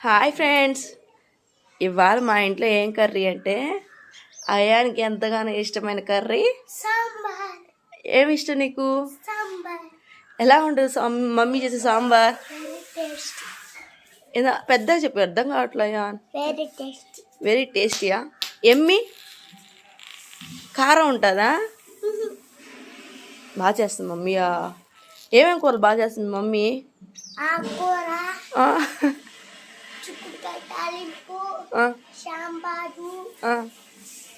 Hi friends, ఇవాళ మా ఇంట్లో ఏం కర్రీ అంటే అయానికి ఎంతగానో ఇష్టమైన కర్రీ సాంబార్. ఏమి ఇష్టం నీకు? సాంబార్ ఎలా ఉంటుంది మమ్మీ చేసే సాంబార్? Very tasty. పెద్దగా చెప్పి అర్థం కావట్లే అయాన్. Very tasty. వెరీ టేస్టీయా? ఎమ్మి కారం ఉంటుందా? బాగా చేస్తుంది మమ్మీయా. ఏమేమి కూరలు బాగా చేస్తుంది మమ్మీ? ఆకుకూర, చిక్కుడుకాయ తాలింపు, సాంబారు,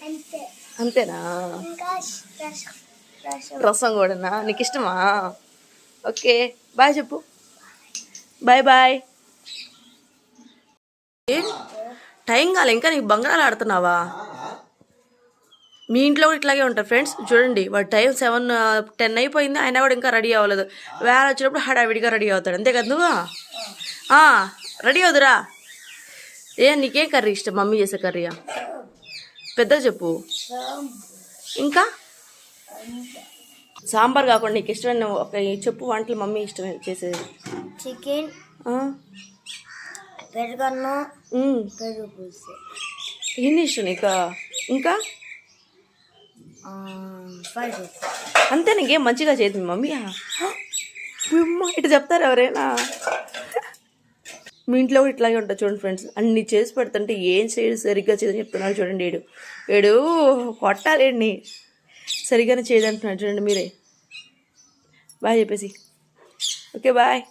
అంతే. అంతేనా? ఇంకా రసం కూడానా? నీకు ఇష్టమా? ఓకే, బాయ్ చెప్పు. Bye bye. టైం కాలే ఇంకా, నీకు బంగారాలు ఆడుతున్నావా? మీ ఇంట్లో కూడా ఇట్లాగే ఉంటారు ఫ్రెండ్స్. చూడండి, వాడు టైం 7-10 అయిపోయింది, అయినా కూడా ఇంకా రెడీ అవ్వలేదు. వేరే వచ్చినప్పుడు హడావిడిగా రెడీ అవుతాడు, అంతే కదా నువ్వు? రెడీ అవుదురా. నీకేం కర్రీ ఇష్టం? మమ్మీ చేసే కర్రీయా? పెద్దగా చెప్పు. ఇంకా సాంబార్ కాకుండా నీకు ఇష్టమైన ఒక చెప్పు వంటలు మమ్మీ ఇష్టమైన చేసేది. చికెన్, పెరుగన్నం, పెరుగు పులుసు. ఎన్ని ఇష్టం నీకు? ఇంకా ఫ్రైడ్ రైస్. అంతే, నీకేం మంచిగా చేసింది మమ్మీ? ఇటు చెప్తారు ఎవరైనా? మీ ఇంట్లో కూడా ఇట్లాగే ఉంటుంది చూడండి ఫ్రెండ్స్. అన్ని చేసి పెడుతుంటే ఏం చేయడు, సరిగ్గా చేయదని చెప్తున్నాడు చూడండి. ఏడు కొట్టాలేండి, సరిగ్గానే చేయదంటున్నాడు చూడండి మీరే. బాయ్ చెప్పేసి. Okay bye.